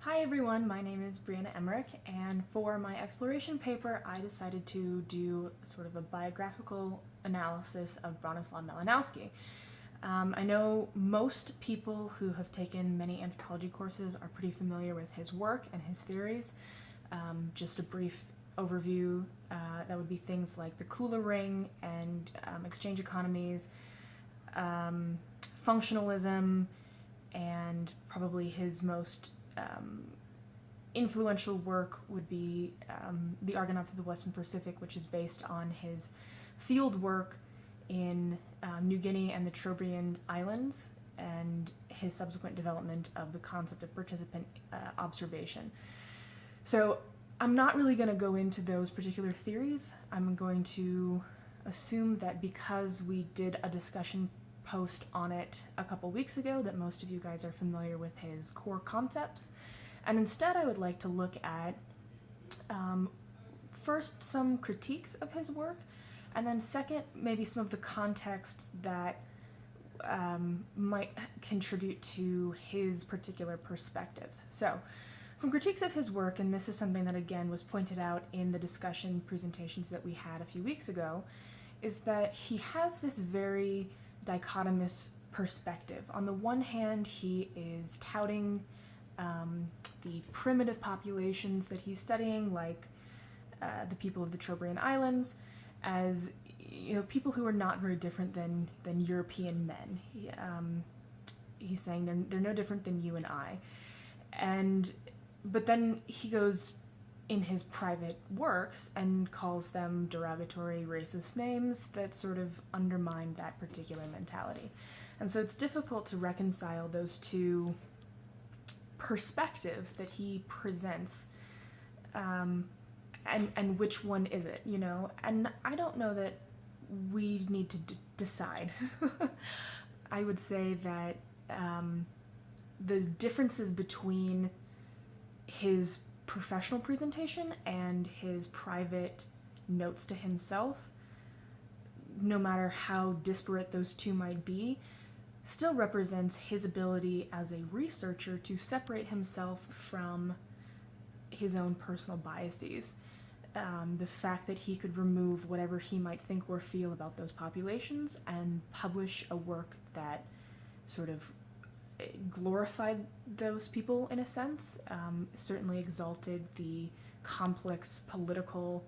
Hi everyone, my name is Brianna Emmerich, and for my exploration paper I decided to do sort of a biographical analysis of Bronislaw Malinowski. I know most people who have taken many anthropology courses are pretty familiar with his work and his theories. Just a brief overview, that would be things like the Kula ring and exchange economies, functionalism, and probably his most influential work would be The Argonauts of the Western Pacific, which is based on his field work in New Guinea and the Trobriand Islands, and his subsequent development of the concept of participant observation. So I'm not really going to go into those particular theories. I'm going to assume that because we did a discussion post on it a couple weeks ago, that most of you guys are familiar with his core concepts. And instead I would like to look at first some critiques of his work, and then second maybe some of the contexts that might contribute to his particular perspectives. So some critiques of his work, and this is something that again was pointed out in the discussion presentations that we had a few weeks ago, is that he has this very dichotomous perspective. On the one hand, he is touting the primitive populations that he's studying, like the people of the Trobriand Islands, as people who are not very different than European men. He's saying they're no different than you and I, but then he goes in his private works and calls them derogatory racist names that sort of undermine that particular mentality. And so it's difficult to reconcile those two perspectives that he presents, and which one is it, and I don't know that we need to decide. I would say that the differences between his professional presentation and his private notes to himself, no matter how disparate those two might be, still represents his ability as a researcher to separate himself from his own personal biases. The fact that he could remove whatever he might think or feel about those populations and publish a work that sort of glorified those people in a sense, certainly exalted the complex political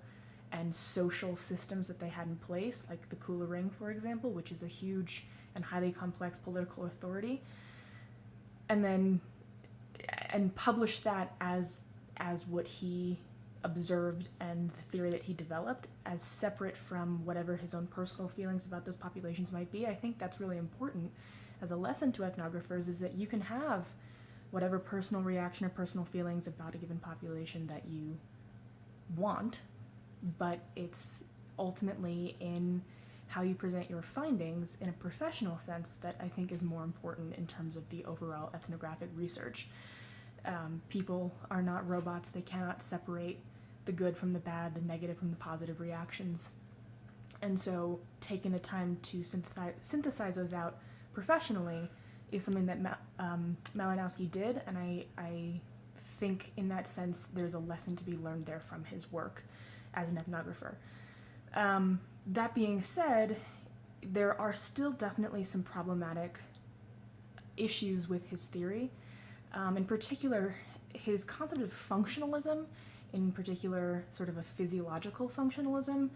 and social systems that they had in place, like the Kula Ring, for example, which is a huge and highly complex political authority, and publish that as what he observed and the theory that he developed, as separate from whatever his own personal feelings about those populations might be. I think that's really important as a lesson to ethnographers, is that you can have whatever personal reaction or personal feelings about a given population that you want, but it's ultimately in how you present your findings in a professional sense that I think is more important in terms of the overall ethnographic research. People are not robots. They cannot separate the good from the bad, the negative from the positive reactions. And so taking the time to synthesize those out professionally is something that Malinowski did, and I think in that sense there's a lesson to be learned there from his work as an ethnographer. That being said, there are still definitely some problematic issues with his theory. In particular, his concept of functionalism, in particular sort of a physiological functionalism,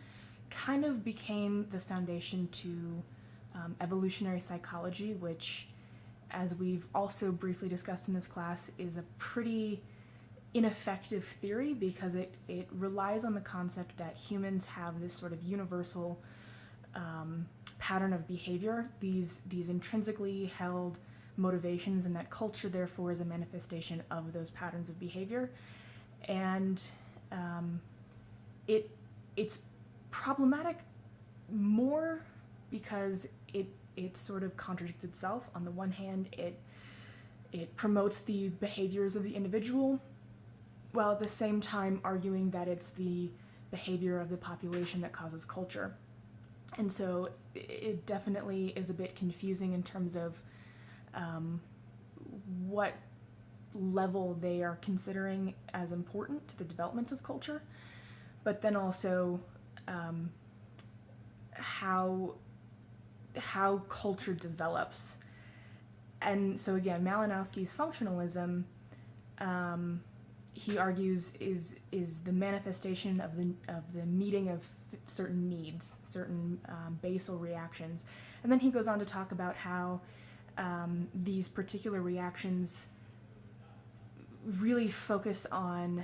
kind of became the foundation to evolutionary psychology, which, as we've also briefly discussed in this class, is a pretty ineffective theory because it relies on the concept that humans have this sort of universal pattern of behavior, these intrinsically held motivations, and that culture therefore is a manifestation of those patterns of behavior. And it's problematic more because it sort of contradicts itself. On the one hand, it promotes the behaviors of the individual, while at the same time arguing that it's the behavior of the population that causes culture. And so it definitely is a bit confusing in terms of what level they are considering as important to the development of culture, but then also how culture develops. And so again, Malinowski's functionalism, he argues, is the manifestation of the meeting of certain needs, certain basal reactions, and then he goes on to talk about how these particular reactions really focus on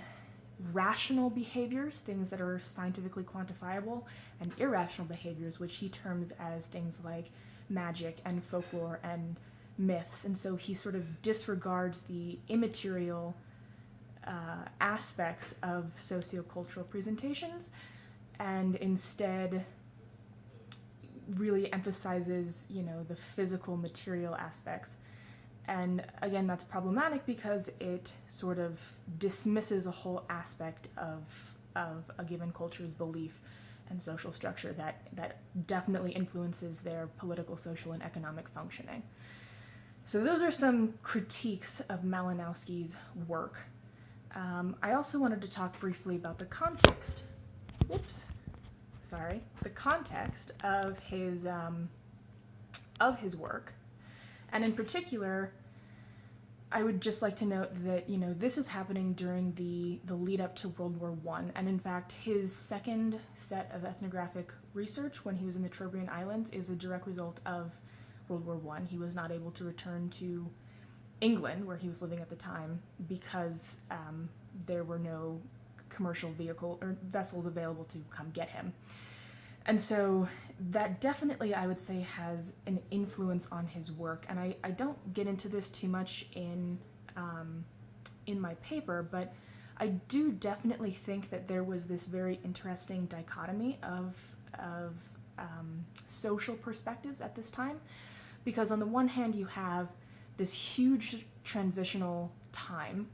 rational behaviors, things that are scientifically quantifiable, and irrational behaviors, which he terms as things like magic and folklore and myths. And so he sort of disregards the immaterial aspects of sociocultural presentations, and instead really emphasizes, the physical, material aspects. And again, that's problematic because it sort of dismisses a whole aspect of a given culture's belief and social structure that definitely influences their political, social, and economic functioning. So those are some critiques of Malinowski's work. I also wanted to talk briefly about the context. The context of his work. And in particular, I would just like to note that, this is happening during the lead up to World War I. And in fact, his second set of ethnographic research when he was in the Trobriand Islands is a direct result of World War I. He was not able to return to England, where he was living at the time, because there were no commercial vehicle or vessels available to come get him. And so that definitely, I would say, has an influence on his work. And I don't get into this too much in my paper, but I do definitely think that there was this very interesting dichotomy of social perspectives at this time. Because on the one hand, you have this huge transitional time.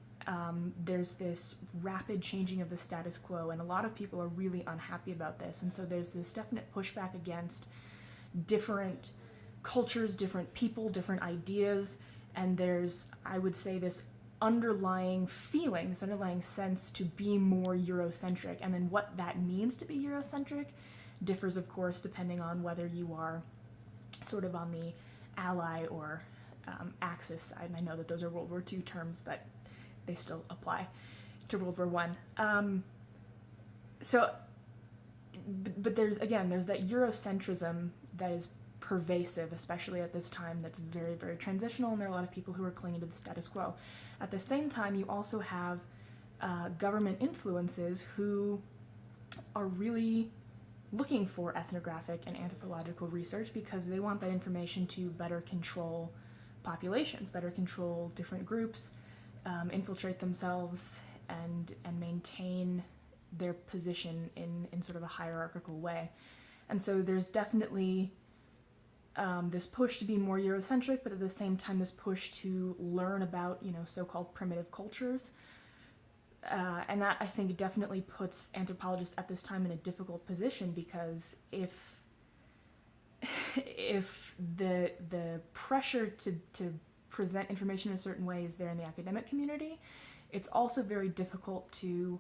There's this rapid changing of the status quo, and a lot of people are really unhappy about this. And so there's this definite pushback against different cultures, different people, different ideas, and there's, I would say, this underlying feeling, this underlying sense to be more Eurocentric. And then what that means to be Eurocentric differs, of course, depending on whether you are sort of on the Ally or Axis side. And I know that those are World War II terms, but they still apply to World War I. But there's that Eurocentrism that is pervasive, especially at this time, that's very, very transitional, and there are a lot of people who are clinging to the status quo. At the same time, you also have government influences who are really looking for ethnographic and anthropological research because they want that information to better control populations, better control different groups, infiltrate themselves, and maintain their position in sort of a hierarchical way. And so there's definitely this push to be more Eurocentric, but at the same time this push to learn about, so-called primitive cultures. And that, I think, definitely puts anthropologists at this time in a difficult position, because if the pressure to present information in a certain way is there in the academic community, it's also very difficult to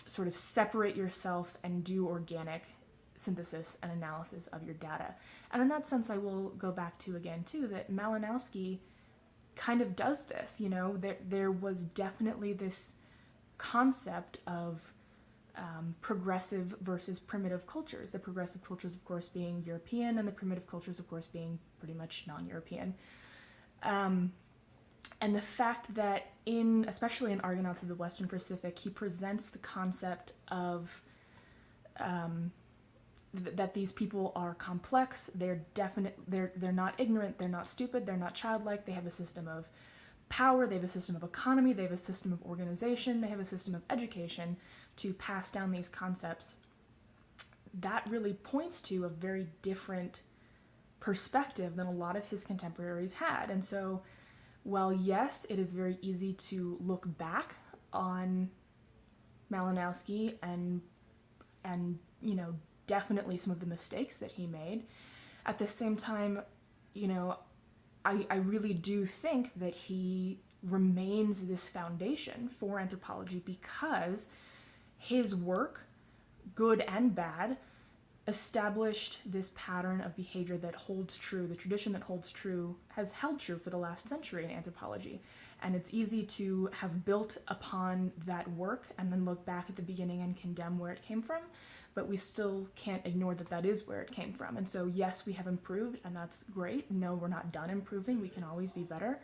sort of separate yourself and do organic synthesis and analysis of your data. And in that sense, I will go back to, again, too, that Malinowski kind of does this. There was definitely this concept of progressive versus primitive cultures. The progressive cultures, of course, being European, and the primitive cultures, of course, being pretty much non-European. And the fact that especially in Argonauts of the Western Pacific, he presents the concept of that these people are complex, they're not ignorant, they're not stupid, they're not childlike, they have a system of power, they have a system of economy, they have a system of organization, they have a system of education to pass down these concepts. That really points to a very different perspective than a lot of his contemporaries had. And so, while yes, it is very easy to look back on Malinowski and definitely some of the mistakes that he made, at the same time, I really do think that he remains this foundation for anthropology because his work, good and bad, established this pattern of behavior that holds true, the tradition that holds true, has held true for the last century in anthropology. And it's easy to have built upon that work and then look back at the beginning and condemn where it came from, but we still can't ignore that that is where it came from. And so, yes, we have improved, and that's great. No, we're not done improving. We can always be better.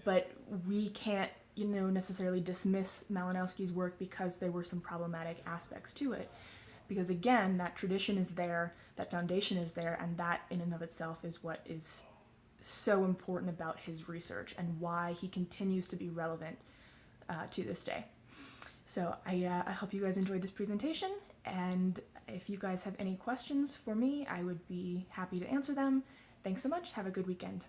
But we can't, necessarily dismiss Malinowski's work because there were some problematic aspects to it. Because again, that tradition is there, that foundation is there, and that in and of itself is what is so important about his research and why he continues to be relevant to this day. So I hope you guys enjoyed this presentation, and if you guys have any questions for me, I would be happy to answer them. Thanks so much. Have a good weekend.